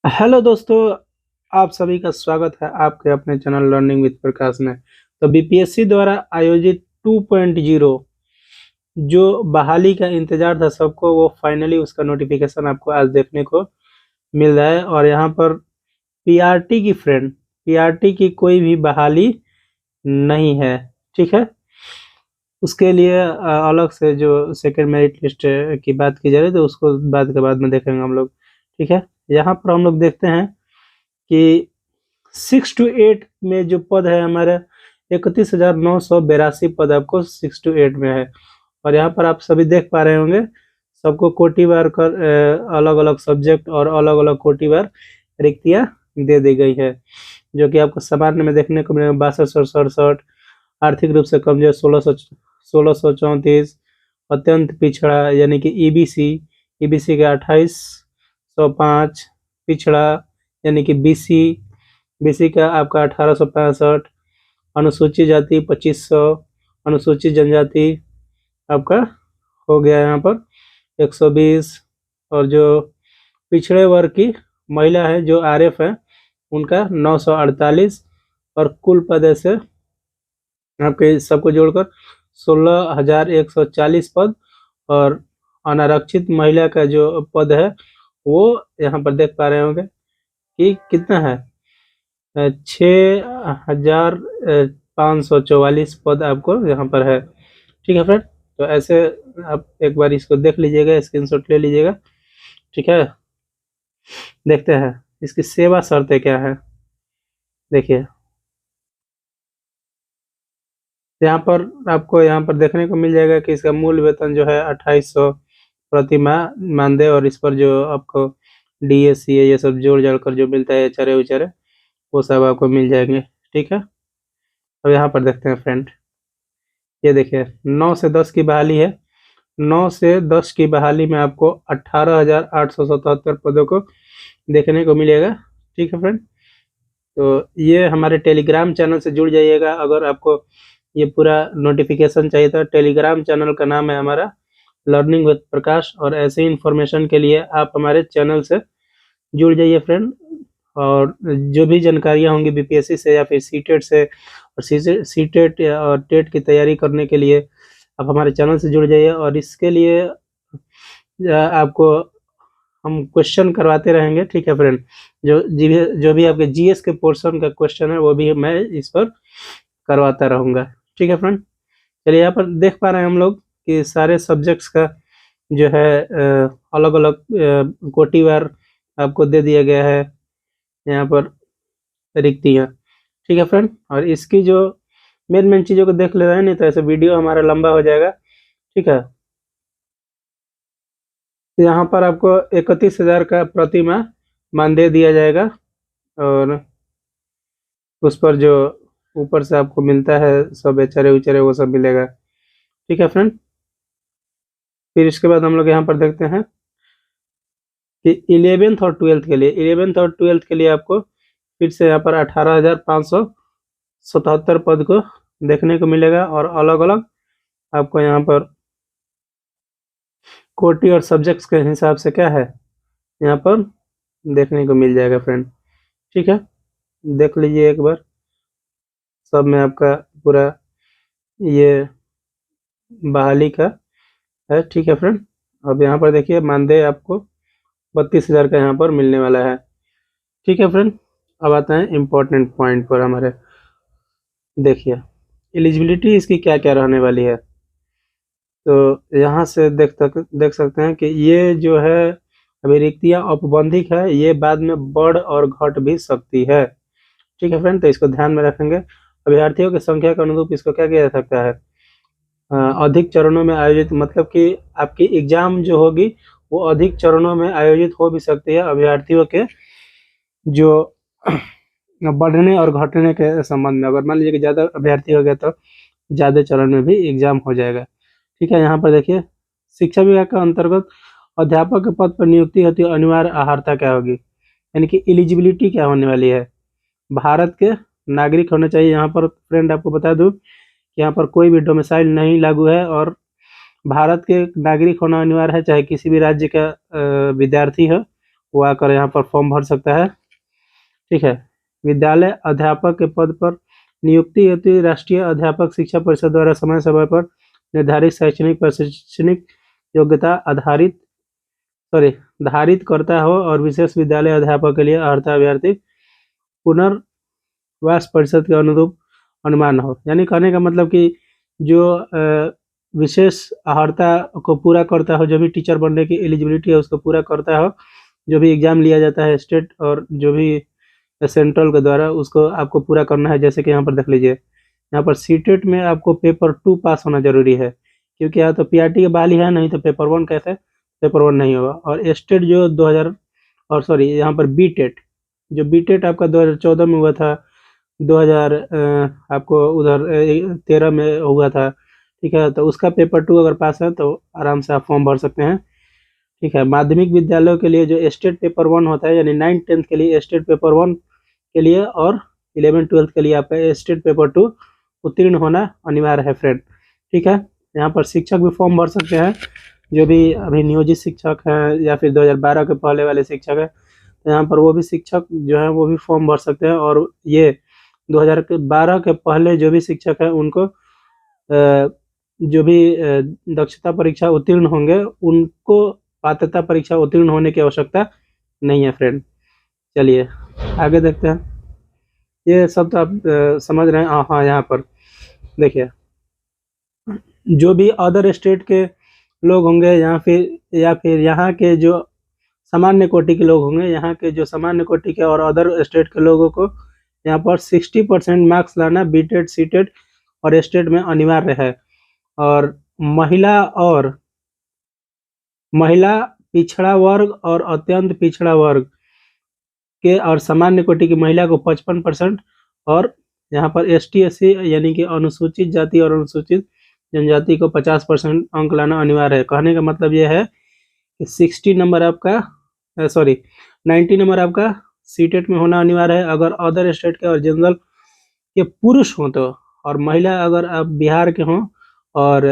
Hello दोस्तों, आप सभी का स्वागत है आपके अपने चैनल लर्निंग विद प्रकाश में। तो बीपीएससी द्वारा आयोजित 2.0 जो बहाली का इंतजार था सबको, वो फाइनली उसका नोटिफिकेशन आपको आज देखने को मिल रहा है। और यहाँ पर पीआरटी की कोई भी बहाली नहीं है, ठीक है। उसके लिए अलग से जो सेकेंड मेरिट लिस्ट की बात की जा रही है, तो उसको बाद में देखेंगे हम लोग, ठीक है। यहाँ पर हम लोग देखते हैं कि 6 to 8 में जो पद है हमारे 31,982 पद आपको 6 to 8 में है। और यहाँ पर आप सभी देख पा रहे होंगे, सबको कोटिवार कर अलग अलग सब्जेक्ट और अलग अलग कोटिवार रिक्तियां दे दी गई है, जो कि आपको सामान्य में देखने को मिलेगा 6267, आर्थिक रूप से कमजोर 1634, अत्यंत पिछड़ा यानी कि ईबीसी का 2805, पिछड़ा यानी कि बीसी का आपका 1865, अनुसूचित जाति 2500, अनुसूचित जनजाति आपका हो गया यहाँ पर 120, और जो पिछड़े वर्ग की महिला है जो आरएफ है उनका 948, और कुल पद से आपके सबको जोड़कर 16,140 पद। और अनारक्षित महिला का जो पद है वो यहाँ पर देख पा रहे होंगे कि कितना है, 6,544 पद आपको यहाँ पर है, ठीक है फ्रेंड। तो ऐसे आप एक बार इसको देख लीजिएगा, स्क्रीनशॉट ले लीजिएगा, ठीक है। देखते हैं इसकी सेवा शर्तें क्या है। देखिए यहाँ पर आपको यहाँ पर देखने को मिल जाएगा कि इसका मूल वेतन जो है 2800 प्रति माह मानदेय, और इस पर जो आपको डीएसी ये सब जोड़ जाड़ कर जो मिलता है एचआरए उचारे वो सब आपको मिल जाएंगे, ठीक है। अब यहाँ पर देखते हैं फ्रेंड, ये देखिए 9 से 10 की बहाली है। 9 से 10 की बहाली में आपको 18,877 पदों को देखने को मिलेगा, ठीक है फ्रेंड। तो ये हमारे टेलीग्राम चैनल से जुड़ जाइएगा अगर आपको ये पूरा नोटिफिकेशन चाहिए। था टेलीग्राम चैनल का नाम है हमारा लर्निंग विद प्रकाश, और ऐसे ही इंफॉर्मेशन के लिए आप हमारे चैनल से जुड़ जाइए फ्रेंड। और जो भी जानकारियाँ होंगी बीपीएससी से या फिर सीटेट से, और सीटेट और टेट की तैयारी करने के लिए आप हमारे चैनल से जुड़ जाइए। और इसके लिए आपको हम क्वेश्चन करवाते रहेंगे, ठीक है फ्रेंड। जो भी आपके जीएस के पोर्शन का क्वेश्चन है वो भी मैं इस पर करवाता रहूँगा, ठीक है फ्रेंड। चलिए यहाँ पर देख पा रहे हैं हम लोग कि सारे सब्जेक्ट्स का जो है अलग अलग कोटिवार आपको दे दिया गया है यहाँ पर रिक्तियाँ, ठीक है फ्रेंड। और इसकी जो मेन चीज़ों को देख ले रहे हैं, नहीं तो ऐसे वीडियो हमारा लंबा हो जाएगा, ठीक है। यहाँ पर आपको 31,000 का प्रति माह मानदेय दिया जाएगा, और उस पर जो ऊपर से आपको मिलता है सब एचआरए उचरे वो सब मिलेगा, ठीक है फ्रेंड। फिर इसके बाद हम लोग यहाँ पर देखते हैं कि 11th और 12th के लिए आपको फिर से यहाँ पर 18,577 पद को देखने को मिलेगा, और अलग अलग आपको यहाँ पर कोटि और सब्जेक्ट्स के हिसाब से क्या है यहाँ पर देखने को मिल जाएगा फ्रेंड, ठीक है। देख लीजिए एक बार, सब में आपका पूरा ये बहाली का है, ठीक है फ्रेंड। अब यहाँ पर देखिए मानदेय आपको 32,000 का यहाँ पर मिलने वाला है, ठीक है फ्रेंड। अब आते हैं इम्पोर्टेंट पॉइंट पर हमारे। देखिए एलिजिबिलिटी इसकी क्या क्या रहने वाली है। तो यहाँ से देख सकते हैं कि ये जो है अभी रिक्तियाँ औपबंधिक है, ये बाद में बढ़ और घट भी सकती है, ठीक है फ्रेंड। तो इसको ध्यान में रखेंगे। अभ्यर्थियों की संख्या के अनुरूप इसको क्या किया जा सकता है, अधिक चरणों में आयोजित, मतलब कि आपकी एग्जाम जो होगी वो अधिक चरणों में आयोजित हो भी सकती है अभ्यर्थियों के जो बढ़ने और घटने के संबंध में। अगर मान लीजिए कि ज़्यादा अभ्यर्थी हो गया तो ज़्यादा चरण में भी एग्जाम हो जाएगा, ठीक है। यहाँ पर देखिए शिक्षा विभाग के अंतर्गत अध्यापक के पद पर नियुक्ति हेतु अनिवार्य अर्हता क्या होगी, यानी कि एलिजिबिलिटी क्या होने वाली है। भारत के नागरिक होने चाहिए। यहाँ पर फ्रेंड आपको बता दूं कि यहाँ पर कोई भी डोमिसाइल नहीं लागू है, और भारत के नागरिक होना अनिवार्य है, चाहे किसी भी राज्य का विद्यार्थी हो वो आकर यहाँ पर फॉर्म भर सकता है। ठीक है। विद्यालय अध्यापक के पद पर नियुक्ति हेतु राष्ट्रीय अध्यापक शिक्षा परिषद द्वारा समय समय पर निर्धारित शैक्षणिक प्रशासनिक योग्यता धारित करता हो और विशेष विद्यालय अध्यापक के लिए अर्हता अभ्यर्थी पुनर्वास परिषद के अनुरूप अनुमान हो। यानी कहने का मतलब कि जो विशेष अर्हता को पूरा करता हो, जो भी टीचर बनने की एलिजिबिलिटी है उसको पूरा करता हो, जो भी एग्जाम लिया जाता है स्टेट और जो भी सेंट्रल के द्वारा, उसको आपको पूरा करना है। जैसे कि यहाँ पर देख लीजिए, यहाँ पर सीटेट में आपको पेपर 2 पास होना जरूरी है, क्योंकि यहाँ तो पीआरटी के बहाली है, नहीं तो पेपर 1 कैसे, पेपर 1 नहीं होगा। और स्टेट जो 2000 और सॉरी यहाँ पर बीटेट, जो बीटेट आपका 2014 में हुआ था, 2000 आपको उधर 13 में हुआ था। ठीक है, तो उसका पेपर 2 अगर पास है तो आराम से आप फॉर्म भर सकते हैं। ठीक है। माध्यमिक विद्यालयों के लिए जो स्टेट पेपर 1 होता है, यानी 9th-10th के लिए स्टेट पेपर 1 के लिए और 11th-12th के लिए आपका स्टेट पेपर 2 उत्तीर्ण होना अनिवार्य है फ्रेंड। ठीक है। यहाँ पर शिक्षक भी फॉर्म भर सकते हैं, जो भी अभी नियोजित शिक्षक हैं या फिर 2012 के पहले वाले शिक्षक हैं, तो यहाँ पर वो भी शिक्षक जो है वो भी फॉर्म भर सकते हैं। और ये 2012 के पहले जो भी शिक्षक हैं उनको जो भी दक्षता परीक्षा उत्तीर्ण होंगे उनको पात्रता परीक्षा उत्तीर्ण होने की आवश्यकता नहीं है फ्रेंड। चलिए आगे देखते हैं। ये सब तो आप समझ रहे हैं। हाँ, यहाँ पर देखिए, जो भी अदर स्टेट के लोग होंगे या फिर यहाँ के जो सामान्य कोटि के लोग होंगे, यहाँ के जो सामान्य कोटि के और अदर स्टेट के लोगों को यहाँ पर 60% मार्क्स लाना बीटेट सीटेट और स्टेट में अनिवार्य है। और महिला पिछड़ा वर्ग और अत्यंत पिछड़ा वर्ग के और सामान्य कोटि की महिला को 55% और यहाँ पर ST SC यानी कि अनुसूचित जाति और अनुसूचित जनजाति को 50% अंक लाना अनिवार्य है। कहने का मतलब यह है कि 90 नंबर आपका सीटेट में होना अनिवार्य है। अगर अदर स्टेट के और जनरल के पुरुष हों तो, और महिला अगर आप बिहार के हों और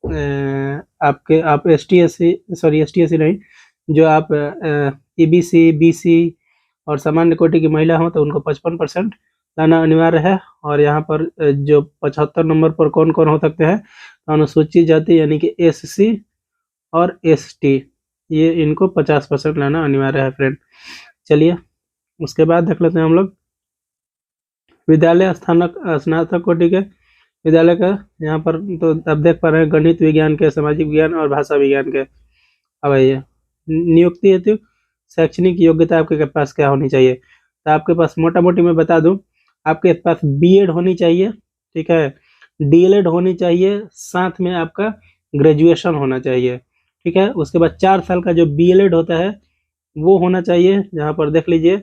आप ST SC नहीं, जो आप EBC BC और सामान्य कोटि की महिला हो तो उनको 55% लाना अनिवार्य है। और यहाँ पर जो 75 नंबर पर कौन कौन हो सकते हैं, अनुसूचित जाति यानी कि SC और ST, ये इनको 50% लाना अनिवार्य है फ्रेंड। चलिए उसके बाद देख लेते हैं हम लोग विद्यालय स्नातक कोटि के विद्यालय का। यहाँ पर तो आप देख पा रहे हैं गणित विज्ञान के, सामाजिक विज्ञान और भाषा विज्ञान के। अब आइए नियुक्ति हेतु शैक्षणिक योग्यता आपके पास क्या होनी चाहिए। तो आपके पास मोटा मोटी मैं बता दूं, आपके पास BEd होनी चाहिए। ठीक है, DLEd होनी चाहिए, साथ में आपका ग्रेजुएशन होना चाहिए। ठीक है, उसके बाद 4 साल का जो BLEd होता है वो होना चाहिए, यहाँ पर देख लीजिए।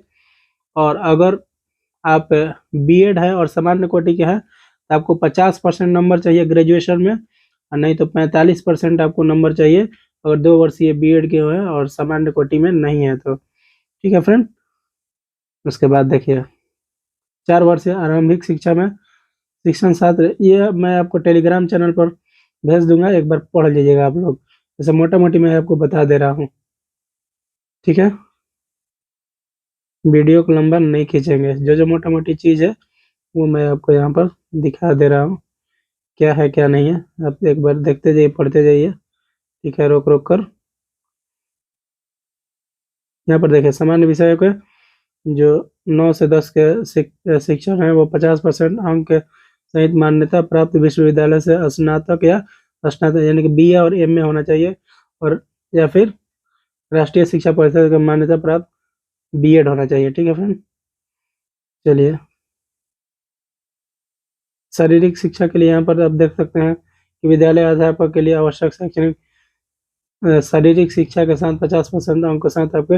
और अगर आप BEd है और सामान्य कोटि के हैं तो आपको 50% नंबर चाहिए ग्रेजुएशन में, और नहीं तो 45% आपको नंबर चाहिए अगर 2 वर्षीय BEd के हैं और सामान्य कोटि में नहीं है तो। ठीक है फ्रेंड। उसके बाद देखिए 4 वर्षीय आरंभिक शिक्षा में शिक्षण छात्र, ये मैं आपको टेलीग्राम चैनल पर भेज दूंगा, एक बार पढ़ लीजिएगा आप लोग। जैसे मोटा मोटी मैं आपको बता दे रहा हूँ। ठीक है, वीडियो को लंबा नहीं खींचेंगे, जो मोटा मोटी चीज़ है वो मैं आपको यहाँ पर दिखा दे रहा हूँ, क्या है क्या नहीं है। आप एक बार देखते जाइए, पढ़ते जाइए। ठीक है, रोक रोक कर। यहाँ पर देखिए सामान्य विषयों के जो 9 से 10 के शिक्षक हैं वो 50% अंक के सहित मान्यता प्राप्त विश्वविद्यालय से स्नातक यानी कि BA और MA होना चाहिए, और या फिर राष्ट्रीय शिक्षा परिषद का मान्यता प्राप्त BEd होना चाहिए। ठीक है फ्रेंड। चलिए शारीरिक शिक्षा के लिए यहाँ पर आप देख सकते हैं कि विद्यालय अध्यापक के लिए आवश्यक शैक्षणिक शारीरिक शिक्षा के साथ 50% अंक के साथ आपके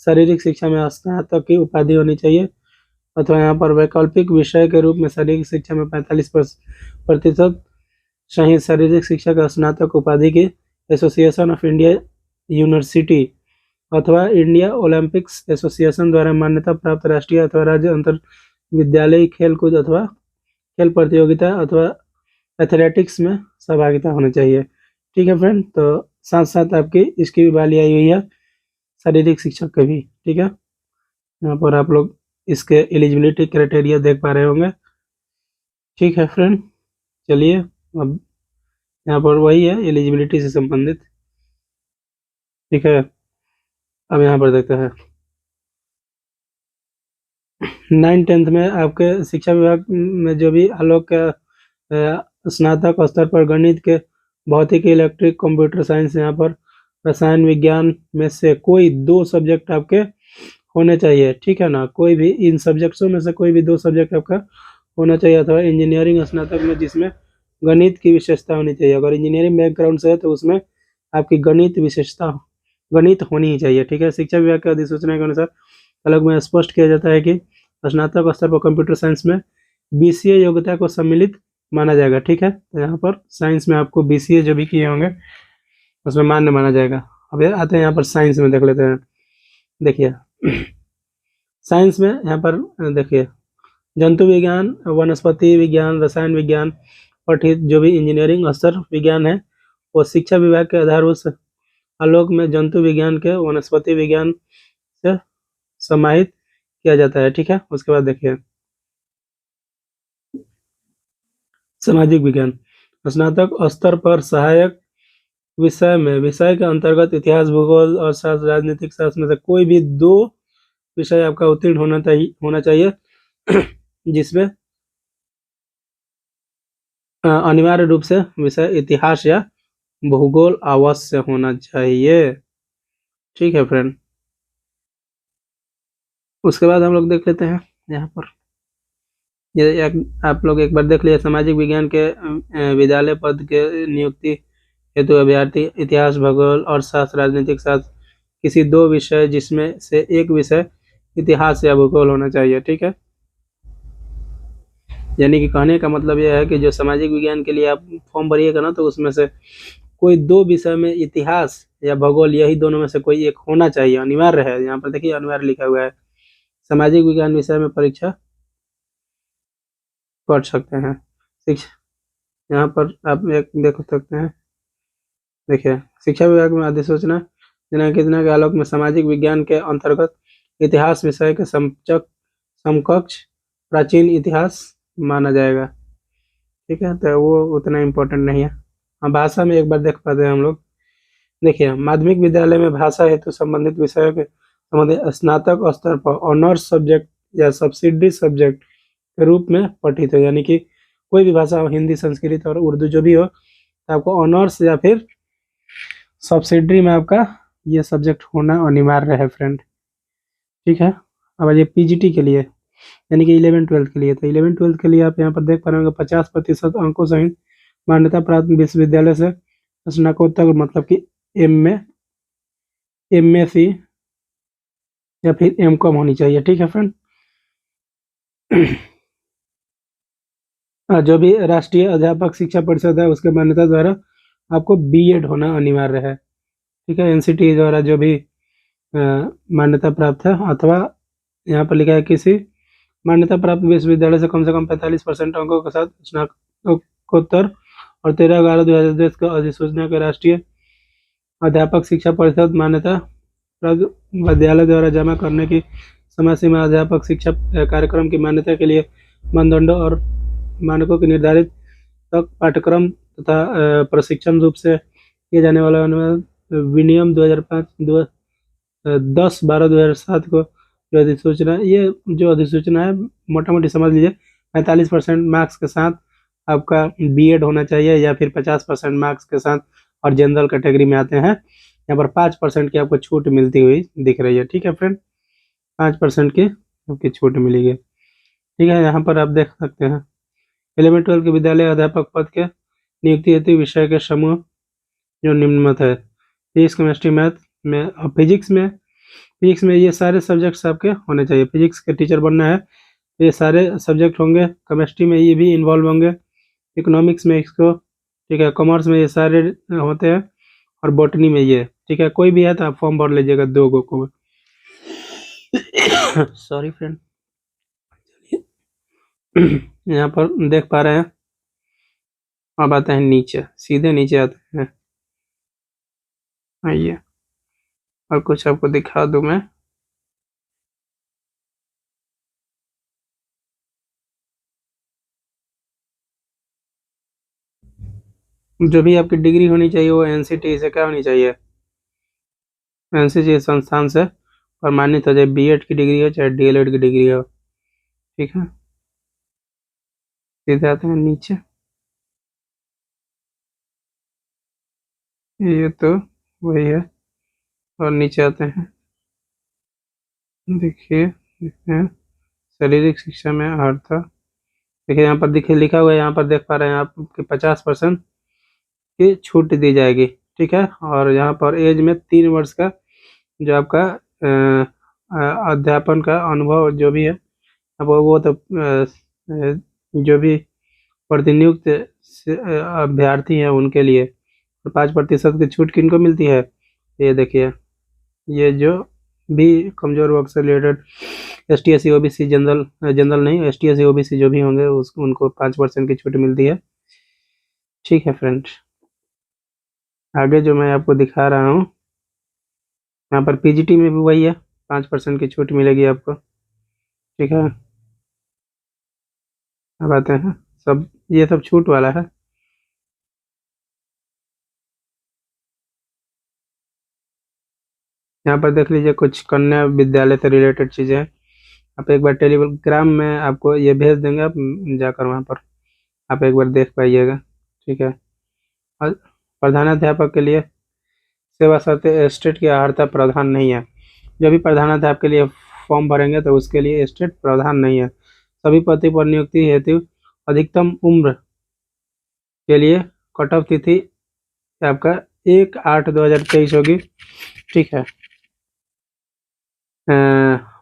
शारीरिक शिक्षा में स्नातक की उपाधि होनी चाहिए, अथवा यहाँ पर वैकल्पिक विषय के रूप में शारीरिक शिक्षा में 45% सहित शारीरिक शिक्षा का स्नातक उपाधि की एसोसिएशन ऑफ इंडिया यूनिवर्सिटी अथवा इंडिया ओलंपिक्स एसोसिएशन द्वारा मान्यता प्राप्त राष्ट्रीय अथवा राज्य अंतर विद्यालयी खेलकूद अथवा खेल प्रतियोगिता अथवा एथलेटिक्स में सहभागिता होनी चाहिए। ठीक है फ्रेंड। तो साथ साथ आपकी इसकी भी बारी आई हुई है शारीरिक शिक्षक के भी, ठीक है। यहाँ पर आप लोग इसके एलिजिबिलिटी क्राइटेरिया देख पा रहे होंगे, ठीक है फ्रेंड। चलिए अब यहाँ पर वही है एलिजिबिलिटी से संबंधित, ठीक है। अब यहाँ पर देखते हैं 9th-10th में आपके शिक्षा विभाग में जो भी आलोक का स्नातक स्तर पर गणित के, भौतिकी, इलेक्ट्रिक, कंप्यूटर साइंस, यहाँ पर रसायन विज्ञान में से कोई 2 सब्जेक्ट आपके होने चाहिए, ठीक है ना। कोई भी इन सब्जेक्ट्सों में से कोई भी 2 सब्जेक्ट आपका होना चाहिए, अथवा इंजीनियरिंग स्नातक में जिसमें गणित की विशेषता होनी चाहिए। अगर इंजीनियरिंग बैकग्राउंड से है तो उसमें आपकी गणित होनी ही चाहिए, ठीक है। शिक्षा विभाग के अधिसूचना के अनुसार अलग में स्पष्ट किया जाता है कि स्नातक स्तर पर कंप्यूटर साइंस में BCA योग्यता को सम्मिलित माना जाएगा, ठीक है। तो यहाँ पर साइंस में आपको BCA जो भी किए होंगे उसमें मान्य माना जाएगा। अब आते हैं यहाँ पर साइंस में, देख लेते हैं। देखिए साइंस में यहाँ पर देखिए जंतु विज्ञान, वनस्पति विज्ञान, रसायन विज्ञान, पठित जो भी इंजीनियरिंग स्तर विज्ञान है वो शिक्षा विभाग के आधारभूत आलोक में जंतु विज्ञान के वनस्पति विज्ञान से समाहित किया जाता है, ठीक है। उसके बाद देखिए सामाजिक विज्ञान, स्नातक स्तर पर सहायक विषय के अंतर्गत इतिहास, भूगोल और शास्त्र, राजनीतिक शास्त्र में से कोई भी 2 विषय आपका उत्तीर्ण होना चाहिए जिसमें अनिवार्य रूप से विषय इतिहास या भूगोल अवश्य होना चाहिए, ठीक है फ्रेंड। उसके बाद हम लोग देख लेते हैं यहाँ पर ये आप लोग एक बार देख लिया, सामाजिक विज्ञान के विद्यालय पद के नियुक्ति हेतु अभ्यर्थी इतिहास, भूगोल और शास्त्र, राजनीतिक शास्त्र किसी 2 विषय जिसमें से एक विषय इतिहास या भूगोल होना चाहिए, ठीक है। यानी कि कहने का मतलब यह है कि जो सामाजिक विज्ञान के लिए आप फॉर्म भरिएगा ना तो उसमें से कोई 2 विषय में इतिहास या भूगोल, यही दोनों में से कोई एक होना चाहिए, अनिवार्य है। यहाँ पर देखिए अनिवार्य लिखा हुआ है। सामाजिक विज्ञान विषय में परीक्षा कर सकते हैं, शिक्षा यहाँ पर आप एक देख सकते हैं। देखिए शिक्षा विभाग में अधिसूचना दिनांक के आलोक में सामाजिक विज्ञान के अंतर्गत इतिहास विषय के समकक्ष प्राचीन इतिहास माना जाएगा, ठीक है। तो वो उतना इम्पोर्टेंट नहीं है। हम भाषा में एक बार देख पाते हैं हम लोग। देखिए माध्यमिक विद्यालय में भाषा हेतु संबंधित विषयों के संबंधित स्नातक स्तर पर ऑनर्स सब्जेक्ट या सब्सिडरी सब्जेक्ट के रूप में पठित हो, यानी कि कोई भी भाषा हो, हिंदी, संस्कृत और उर्दू जो भी हो, तो आपको ऑनर्स या फिर सब्सिडरी में आपका ये सब्जेक्ट होना अनिवार्य है फ्रेंड, ठीक है। अब ये PGT के लिए यानी कि 11th-12th के लिए, तो 11th-12th के लिए आप यहाँ पर देख पा रहे होंगे 50% अंकों सहित मान्यता प्राप्त विश्वविद्यालय से स्नातकोत्तर मतलब कि MA, या फिर M.Com होनी चाहिए, ठीक है फ्रेंड। जो भी राष्ट्रीय अध्यापक शिक्षा परिषद है उसके मान्यता द्वारा आपको B.Ed होना अनिवार्य है, ठीक है। NCT द्वारा जो भी मान्यता प्राप्त है, अथवा यहाँ पर लिखा है किसी मान्यता प्राप्त विश्वविद्यालय से कम 45% अंकों के साथ स्नातकोत्तर और 13/11/2010 का अधिसूचना के राष्ट्रीय अध्यापक शिक्षा परिषद मान्यता प्राप्त विद्यालय द्वारा जमा करने की समय सीमा, अध्यापक शिक्षा कार्यक्रम की मान्यता के लिए मानदंडों और मानकों के निर्धारित तक पाठ्यक्रम तथा प्रशिक्षण रूप से किए जाने वाला विनियम 10/12/2007 को जो अधिसूचना है, मोटा मोटी समझ लीजिए 45% मार्क्स के साथ आपका B.Ed होना चाहिए, या फिर 50% मार्क्स के साथ, और जनरल कैटेगरी में आते हैं यहाँ पर 5% की आपको छूट मिलती हुई दिख रही है, ठीक है फ्रेंड। 5% की आपकी छूट मिलेगी, ठीक है। यहाँ पर आप देख सकते हैं 11th-12th के विद्यालय अध्यापक पद के नियुक्ति हेतु विषय के समूह जो निम्नलिखित है, फिजिक्स, केमिस्ट्री, मैथ में, फिजिक्स में ये सारे सब्जेक्ट्स आपके होने चाहिए। फिजिक्स के टीचर बनना है तो ये सारे सब्जेक्ट होंगे। केमिस्ट्री में ये भी इन्वॉल्व होंगे, इकोनॉमिक्स में इसको, ठीक है। कॉमर्स में ये सारे होते हैं, और बॉटनी में ये, ठीक है। कोई भी है तो आप फॉर्म भर लीजिएगा 2 को। Sorry friend. यहाँ पर देख पा रहे हैं, अब आते हैं नीचे, सीधे नीचे आते हैं, आइए। और कुछ आपको दिखा दूं मैं। जो भी आपकी डिग्री होनी चाहिए वो एनसीटी से क्या होनी चाहिए, एनसीटी संस्थान से प्रमाणित हो, चाहे बीएड की डिग्री हो चाहे डीएलएड की डिग्री हो। ठीक है, सीधे आते हैं नीचे। ये तो वही है। और नीचे आते हैं, देखिए देखते हैं शारीरिक शिक्षा में अर्हता। देखिए यहाँ पर देखिए लिखा हुआ है, यहाँ पर देख पा रहे हैं आप कि 50% की छूट दी जाएगी। ठीक है, और यहाँ पर एज में 3 वर्ष का जो आपका अध्यापन का अनुभव जो भी है, अब वो तो जो भी प्रतिनियुक्त अभ्यर्थी हैं उनके लिए। 5% की छूट किनको मिलती है, ये देखिए, ये जो भी कमजोर वर्ग से related S T S C O B C, general general नहीं, S T S C O B C जो भी होंगे उनको 5% की छूट मिलती है। ठीक है फ्रेंड, आगे जो मैं आपको दिखा रहा हूँ, यहाँ पर पीजीटी में भी वही है, 5% की छूट मिलेगी आपको। ठीक है, अब आते हैं, सब ये सब छूट वाला है। यहाँ पर देख लीजिए कुछ कन्या विद्यालय से रिलेटेड चीज़ें हैं। आप एक बार टेलीग्राम में आपको ये भेज देंगे, आप जाकर वहाँ पर आप एक बार देख पाइएगा। ठीक है, और प्रधानाध्यापक के लिए सेवा शर्त स्टेट की अर्हता प्रावधान नहीं है। जो भी प्रधानाध्यापक के लिए फॉर्म भरेंगे तो उसके लिए स्टेट प्रावधान नहीं है। सभी पदों पर नियुक्ति हेतु अधिकतम उम्र के लिए कट ऑफ तिथि आपका 1/8/2023 होगी। ठीक है,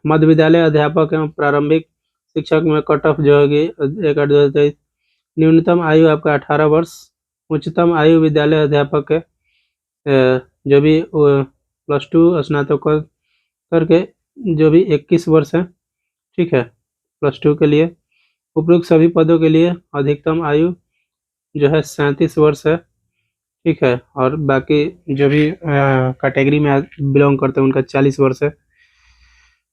मध्य विद्यालय अध्यापक एवं प्रारंभिक शिक्षक में कट ऑफ जो होगी 1/8/2023। न्यूनतम आयु आपका 18 वर्ष। उच्चतम आयु विद्यालय अध्यापक है जो भी +2 स्नातकोत्तर करके जो भी 21 वर्ष है। ठीक है, +2 के लिए उपरोक्त सभी पदों के लिए अधिकतम आयु जो है 37 वर्ष है। ठीक है, और बाकी जो भी कैटेगरी में बिलोंग करते हैं उनका 40 वर्ष है।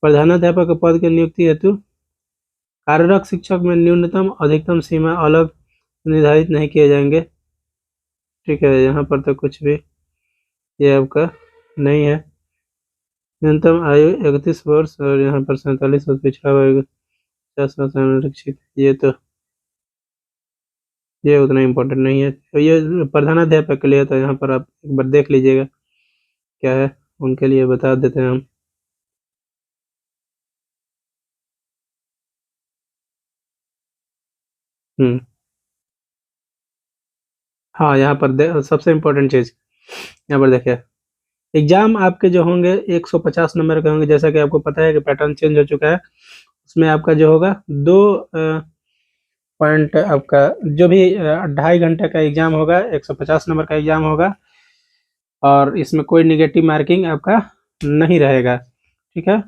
प्रधानाध्यापक पद की नियुक्ति हेतु कार्यरत शिक्षक में न्यूनतम अधिकतम सीमा अलग निर्धारित नहीं किए जाएंगे। ठीक है, यहाँ पर तो कुछ भी ये आपका नहीं है। न्यूनतम आयु 31 वर्ष और यहाँ पर 47 वर्ष पिछड़ा वर्ग 50 वर्ष संरक्षित। ये उतना इम्पोर्टेंट नहीं है, तो ये प्रधानाध्यापक के लिए, तो यहाँ पर आप एक बार देख लीजिएगा क्या है, उनके लिए बता देते हैं हम। हम्म, हाँ, यहाँ पर सबसे इम्पोर्टेंट चीज़ यहाँ पर देखिए, एग्जाम आपके जो होंगे 150 नंबर के होंगे। जैसा कि आपको पता है कि पैटर्न चेंज हो चुका है। उसमें आपका जो होगा 2 पॉइंट आपका जो भी 2.5 घंटे का एग्जाम होगा, 150 नंबर का एग्जाम होगा, और इसमें कोई निगेटिव मार्किंग आपका नहीं रहेगा। ठीक है,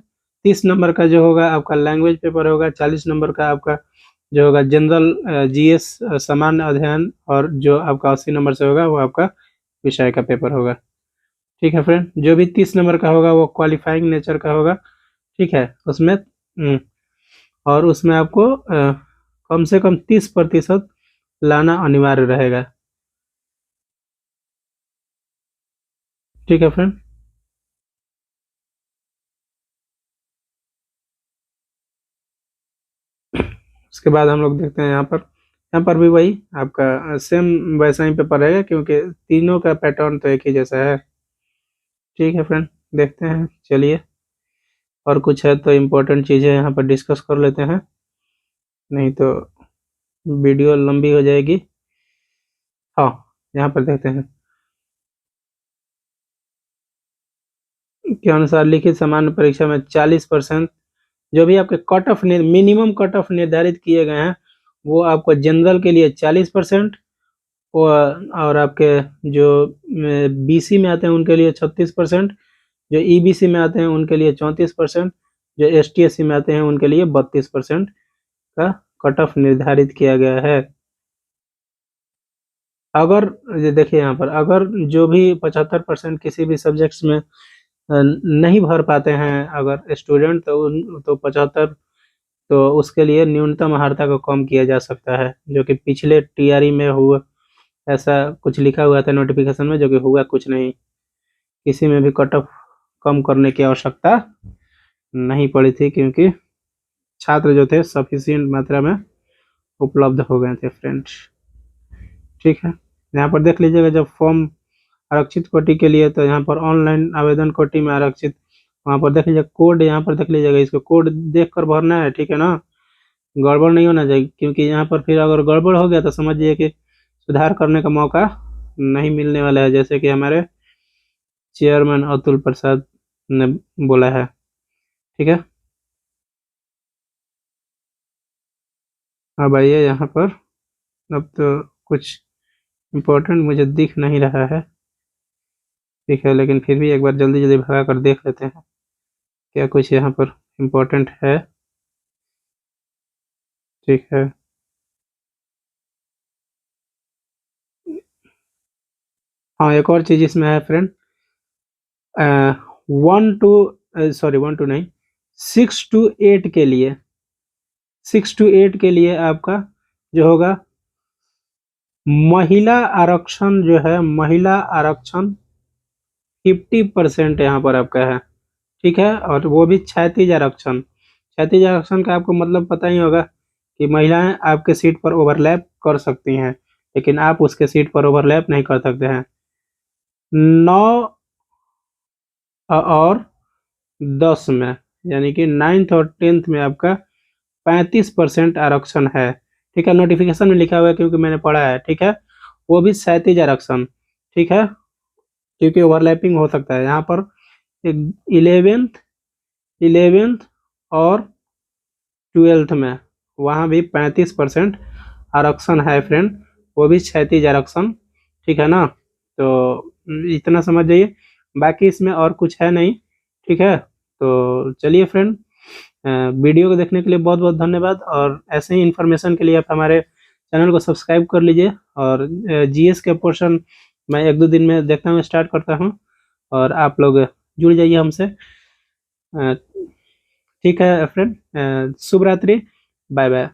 30 नंबर का जो होगा आपका लैंग्वेज पेपर होगा, 40 नंबर का आपका जो होगा जनरल जीएस सामान्य अध्ययन, और जो आपका 80 नंबर से होगा वो आपका विषय का पेपर होगा। ठीक है फ्रेंड, जो भी 30 नंबर का होगा वो क्वालिफाइंग नेचर का होगा। ठीक है, उसमें और उसमें आपको कम से कम 30% लाना अनिवार्य रहेगा। ठीक है फ्रेंड, उसके बाद हम लोग देखते हैं यहाँ पर भी वही आपका सेम वैसा ही पेपर रहेगा, क्योंकि तीनों का पैटर्न तो एक ही जैसा है। ठीक है फ्रेंड, देखते हैं, चलिए, और कुछ है तो इम्पोर्टेंट चीज़ें यहाँ पर डिस्कस कर लेते हैं, नहीं तो वीडियो लंबी हो जाएगी। हाँ, यहाँ पर देखते हैं के अनुसार लिखित सामान्य परीक्षा में 40% जो भी आपके cut off minimum cut off निर्धारित किए गए हैं वो आपको जनरल के लिए 40%, और आपके जो बीसी में आते हैं उनके लिए 36%, जो ईबीसी में आते हैं उनके लिए 34%, जो एसटीएससी में आते हैं उनके लिए 32% का कट ऑफ निर्धारित किया गया है। अगर ये देखिए यहाँ पर, अगर जो भी 75% किसी भी सब्जेक्ट्स में नहीं भर पाते हैं अगर स्टूडेंट, तो 75, तो उसके लिए न्यूनतम अर्हता को कम किया जा सकता है, जो कि पिछले टीआरई में हुआ। ऐसा कुछ लिखा हुआ था नोटिफिकेशन में, जो कि हुआ कुछ नहीं। किसी में भी कट ऑफ कम करने की आवश्यकता नहीं पड़ी थी, क्योंकि छात्र जो थे सफिशिएंट मात्रा में उपलब्ध हो गए थे फ्रेंड्स। ठीक है, यहाँ पर देख लीजिएगा, जब फॉर्म आरक्षित कोटि के लिए, तो यहाँ पर ऑनलाइन आवेदन कोटि में आरक्षित, वहाँ पर देख लीजिएगा कोड, यहाँ पर देख लीजिएगा, इसको कोड देख कर भरना है। ठीक है ना, गड़बड़ नहीं होना चाहिए, क्योंकि यहाँ पर फिर अगर गड़बड़ हो गया तो समझिए कि सुधार करने का मौका नहीं मिलने वाला है, जैसे कि हमारे चेयरमैन अतुल प्रसाद ने बोला है। ठीक है, अब आइए यहाँ पर। अब तो कुछ इम्पोर्टेंट मुझे दिख नहीं रहा है। ठीक है, लेकिन फिर भी एक बार जल्दी जल्दी भगा कर देख लेते हैं क्या कुछ यहाँ पर इम्पोर्टेंट है। ठीक है, हाँ, एक और चीज़ इसमें है फ्रेंड। 1 to 6 to 8 के लिए, 6 to 8 के लिए आपका जो होगा, महिला आरक्षण जो है, महिला आरक्षण 50% यहाँ पर आपका है। ठीक है, और वो भी क्षैतिज आरक्षण। क्षैतिज आरक्षण का आपको मतलब पता ही होगा कि महिलाएं आपके सीट पर ओवरलैप कर सकती हैं, लेकिन आप उसके सीट पर ओवरलैप नहीं कर सकते हैं। 9 और 10 में, यानी कि 9th और 10th में आपका 35% आरक्षण है। ठीक है, नोटिफिकेशन में लिखा हुआ है, क्योंकि मैंने पढ़ा है। ठीक है, वो भी क्षैतिज आरक्षण। ठीक है, क्योंकि ओवरलैपिंग हो सकता है यहाँ पर। 11th और 12th में वहाँ भी 35% आरक्षण है फ्रेंड, वो भी क्षैतिज आरक्षण। ठीक है ना, तो इतना समझ जाइए, बाकी इसमें और कुछ है नहीं। ठीक है, तो चलिए फ्रेंड, वीडियो को देखने के लिए बहुत बहुत धन्यवाद, और ऐसे ही इन्फॉर्मेशन के लिए आप हमारे चैनल को सब्सक्राइब कर लीजिए। और जीएस के पोर्शन मैं 1-2 दिन में देखता हूँ, स्टार्ट करता हूँ, और आप लोग जुड़ जाइए हमसे। ठीक है फ्रेंड, शुभ रात्रि, बाय बाय।